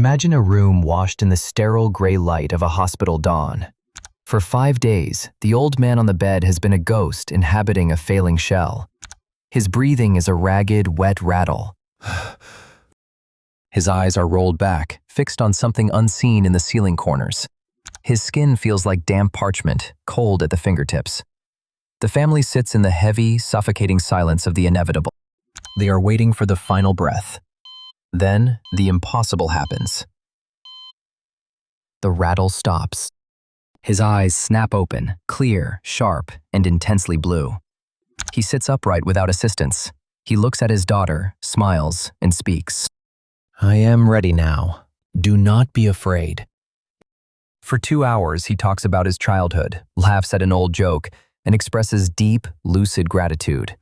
Imagine a room washed in the sterile gray light of a hospital dawn. For 5 days, the old man on the bed has been a ghost inhabiting a failing shell. His breathing is a ragged, wet rattle. His eyes are rolled back, fixed on something unseen in the ceiling corners. His skin feels like damp parchment, cold at the fingertips. The family sits in the heavy, suffocating silence of the inevitable. They are waiting for the final breath. Then, the impossible happens. The rattle stops. His eyes snap open, clear, sharp, and intensely blue. He sits upright without assistance. He looks at his daughter, smiles, and speaks. "I am ready now. Do not be afraid." For 2 hours, he talks about his childhood, laughs at an old joke, and expresses deep, lucid gratitude.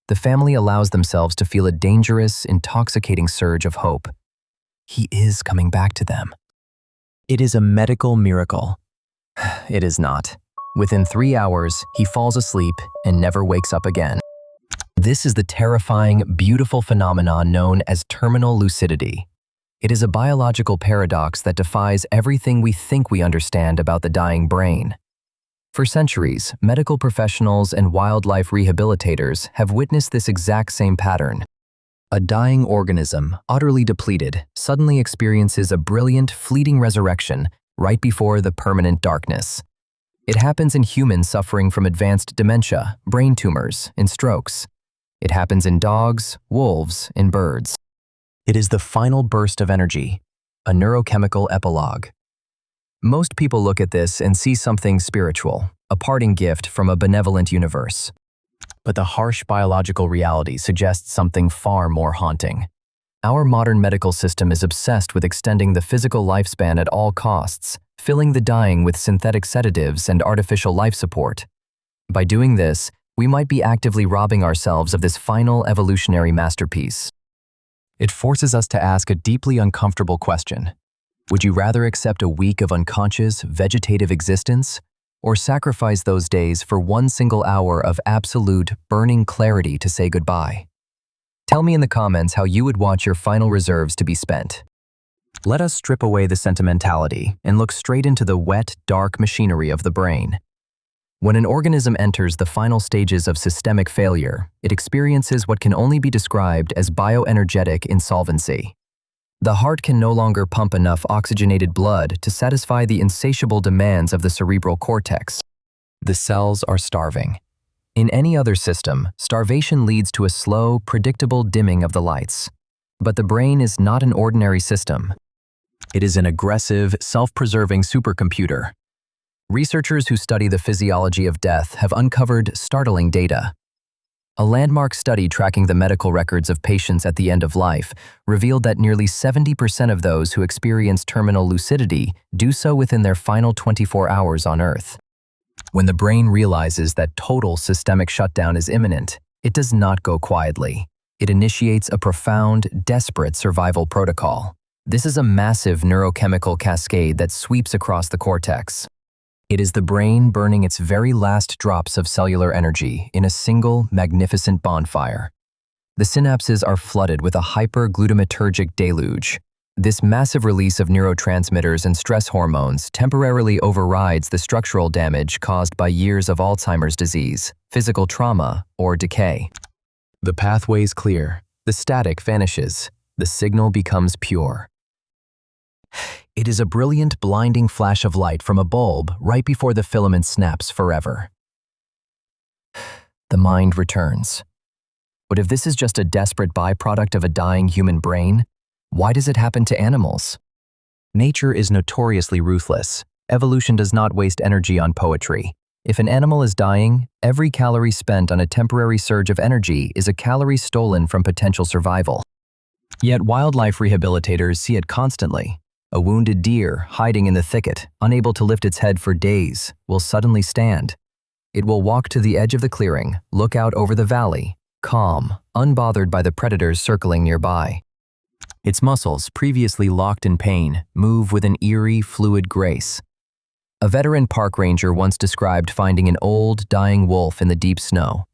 The family allows themselves to feel a dangerous, intoxicating surge of hope. He is coming back to them. It is a medical miracle. It is not. Within 3 hours, he falls asleep and never wakes up again. This is the terrifying, beautiful phenomenon known as terminal lucidity. It is a biological paradox that defies everything we think we understand about the dying brain. For centuries, medical professionals and wildlife rehabilitators have witnessed this exact same pattern. A dying organism, utterly depleted, suddenly experiences a brilliant, fleeting resurrection right before the permanent darkness. It happens in humans suffering from advanced dementia, brain tumors, and strokes. It happens in dogs, wolves, and birds. It is the final burst of energy, a neurochemical epilogue. Most people look at this and see something spiritual, a parting gift from a benevolent universe. But the harsh biological reality suggests something far more haunting. Our modern medical system is obsessed with extending the physical lifespan at all costs, filling the dying with synthetic sedatives and artificial life support. By doing this, we might be actively robbing ourselves of this final evolutionary masterpiece. It forces us to ask a deeply uncomfortable question. Would you rather accept a week of unconscious, vegetative existence, or sacrifice those days for one single hour of absolute, burning clarity to say goodbye? Tell me in the comments how you would want your final reserves to be spent. Let us strip away the sentimentality and look straight into the wet, dark machinery of the brain. When an organism enters the final stages of systemic failure, it experiences what can only be described as bioenergetic insolvency. The heart can no longer pump enough oxygenated blood to satisfy the insatiable demands of the cerebral cortex. The cells are starving. In any other system, starvation leads to a slow, predictable dimming of the lights. But the brain is not an ordinary system. It is an aggressive, self-preserving supercomputer. Researchers who study the physiology of death have uncovered startling data. A landmark study tracking the medical records of patients at the end of life revealed that nearly 70% of those who experience terminal lucidity do so within their final 24 hours on Earth. When the brain realizes that total systemic shutdown is imminent, it does not go quietly. It initiates a profound, desperate survival protocol. This is a massive neurochemical cascade that sweeps across the cortex. It is the brain burning its very last drops of cellular energy in a single, magnificent bonfire. The synapses are flooded with a hyperglutamatergic deluge. This massive release of neurotransmitters and stress hormones temporarily overrides the structural damage caused by years of Alzheimer's disease, physical trauma, or decay. The pathway's clear. The static vanishes. The signal becomes pure. It is a brilliant, blinding flash of light from a bulb right before the filament snaps forever. The mind returns. But if this is just a desperate byproduct of a dying human brain, why does it happen to animals? Nature is notoriously ruthless. Evolution does not waste energy on poetry. If an animal is dying, every calorie spent on a temporary surge of energy is a calorie stolen from potential survival. Yet wildlife rehabilitators see it constantly. A wounded deer, hiding in the thicket, unable to lift its head for days, will suddenly stand. It will walk to the edge of the clearing, look out over the valley, calm, unbothered by the predators circling nearby. Its muscles, previously locked in pain, move with an eerie, fluid grace. A veteran park ranger once described finding an old, dying wolf in the deep snow.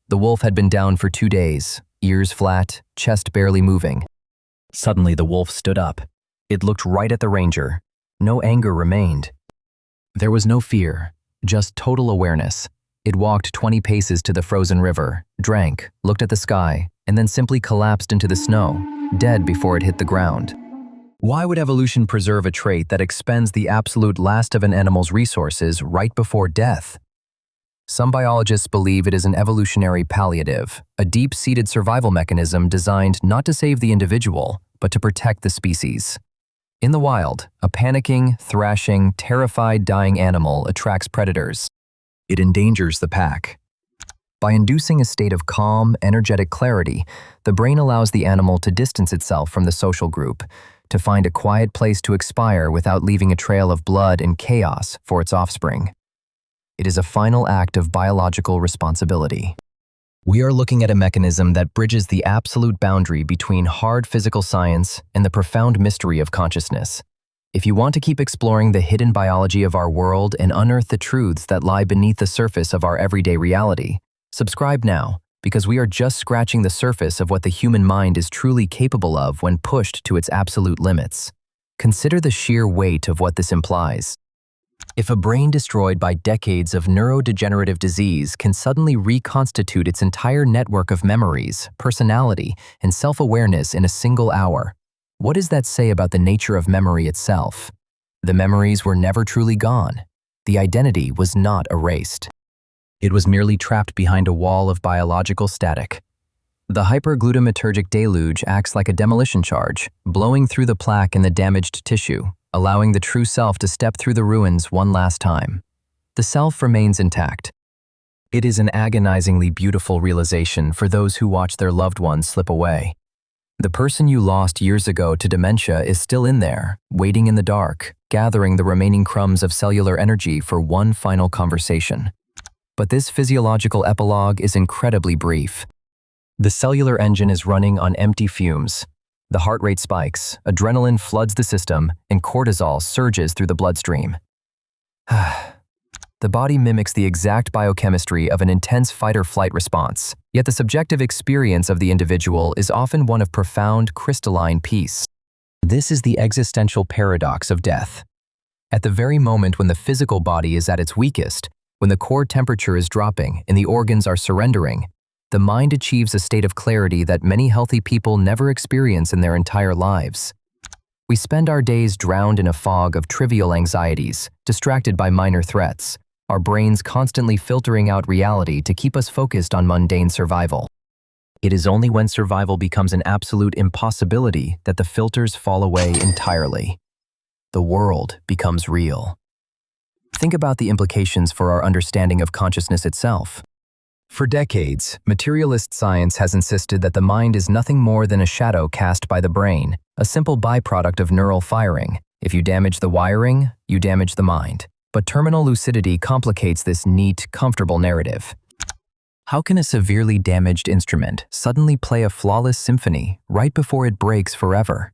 The wolf had been down for 2 days, ears flat, chest barely moving. Suddenly the wolf stood up. It looked right at the ranger. No anger remained. There was no fear, just total awareness. It walked 20 paces to the frozen river, drank, looked at the sky, and then simply collapsed into the snow, dead before it hit the ground. Why would evolution preserve a trait that expends the absolute last of an animal's resources right before death? Some biologists believe it is an evolutionary palliative, a deep-seated survival mechanism designed not to save the individual, but to protect the species. In the wild, a panicking, thrashing, terrified, dying animal attracts predators. It endangers the pack. By inducing a state of calm, energetic clarity, the brain allows the animal to distance itself from the social group, to find a quiet place to expire without leaving a trail of blood and chaos for its offspring. It is a final act of biological responsibility. We are looking at a mechanism that bridges the absolute boundary between hard physical science and the profound mystery of consciousness. If you want to keep exploring the hidden biology of our world and unearth the truths that lie beneath the surface of our everyday reality, subscribe now, because we are just scratching the surface of what the human mind is truly capable of when pushed to its absolute limits. Consider the sheer weight of what this implies. If a brain destroyed by decades of neurodegenerative disease can suddenly reconstitute its entire network of memories, personality, and self-awareness in a single hour, what does that say about the nature of memory itself? The memories were never truly gone. The identity was not erased. It was merely trapped behind a wall of biological static. The hyperglutamatergic deluge acts like a demolition charge, blowing through the plaque in the damaged tissue, allowing the true self to step through the ruins one last time. The self remains intact. It is an agonizingly beautiful realization for those who watch their loved ones slip away. The person you lost years ago to dementia is still in there, waiting in the dark, gathering the remaining crumbs of cellular energy for one final conversation. But this physiological epilogue is incredibly brief. The cellular engine is running on empty fumes. The heart rate spikes, adrenaline floods the system, and cortisol surges through the bloodstream. The body mimics the exact biochemistry of an intense fight-or-flight response, yet the subjective experience of the individual is often one of profound, crystalline peace. This is the existential paradox of death. At the very moment when the physical body is at its weakest, when the core temperature is dropping and the organs are surrendering, the mind achieves a state of clarity that many healthy people never experience in their entire lives. We spend our days drowned in a fog of trivial anxieties, distracted by minor threats, our brains constantly filtering out reality to keep us focused on mundane survival. It is only when survival becomes an absolute impossibility that the filters fall away entirely. The world becomes real. Think about the implications for our understanding of consciousness itself. For decades, materialist science has insisted that the mind is nothing more than a shadow cast by the brain, a simple byproduct of neural firing. If you damage the wiring, you damage the mind. But terminal lucidity complicates this neat, comfortable narrative. How can a severely damaged instrument suddenly play a flawless symphony right before it breaks forever?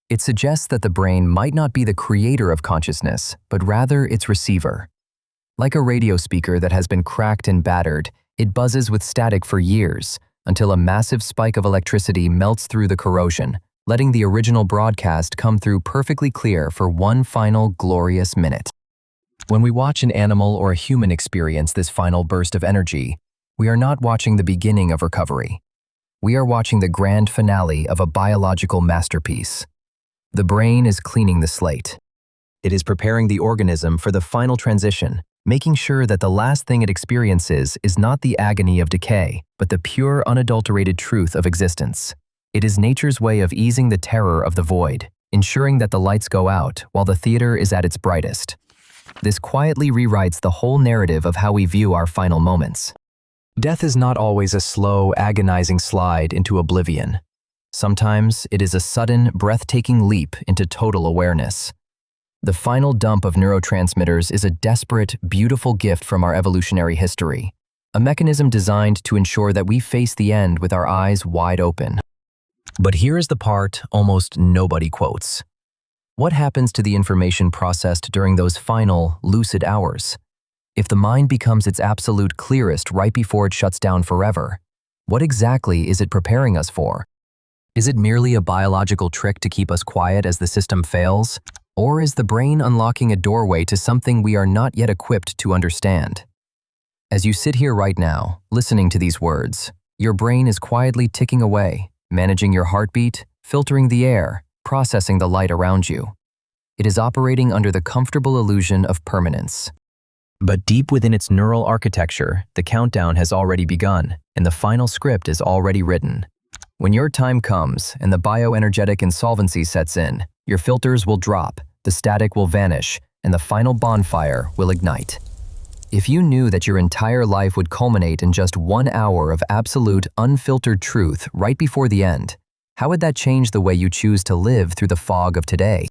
It suggests that the brain might not be the creator of consciousness, but rather its receiver. Like a radio speaker that has been cracked and battered, it buzzes with static for years, until a massive spike of electricity melts through the corrosion, letting the original broadcast come through perfectly clear for one final glorious minute. When we watch an animal or a human experience this final burst of energy, we are not watching the beginning of recovery. We are watching the grand finale of a biological masterpiece. The brain is cleaning the slate. It is preparing the organism for the final transition, making sure that the last thing it experiences is not the agony of decay, but the pure, unadulterated truth of existence. It is nature's way of easing the terror of the void, ensuring that the lights go out while the theater is at its brightest. This quietly rewrites the whole narrative of how we view our final moments. Death is not always a slow, agonizing slide into oblivion. Sometimes it is a sudden, breathtaking leap into total awareness. The final dump of neurotransmitters is a desperate, beautiful gift from our evolutionary history, a mechanism designed to ensure that we face the end with our eyes wide open. But here is the part almost nobody quotes. What happens to the information processed during those final, lucid hours? If the mind becomes its absolute clearest right before it shuts down forever, what exactly is it preparing us for? Is it merely a biological trick to keep us quiet as the system fails? Or is the brain unlocking a doorway to something we are not yet equipped to understand? As you sit here right now, listening to these words, your brain is quietly ticking away, managing your heartbeat, filtering the air, processing the light around you. It is operating under the comfortable illusion of permanence. But deep within its neural architecture, the countdown has already begun, and the final script is already written. When your time comes and the bioenergetic insolvency sets in, your filters will drop, the static will vanish, and the final bonfire will ignite. If you knew that your entire life would culminate in just 1 hour of absolute, unfiltered truth right before the end, how would that change the way you choose to live through the fog of today?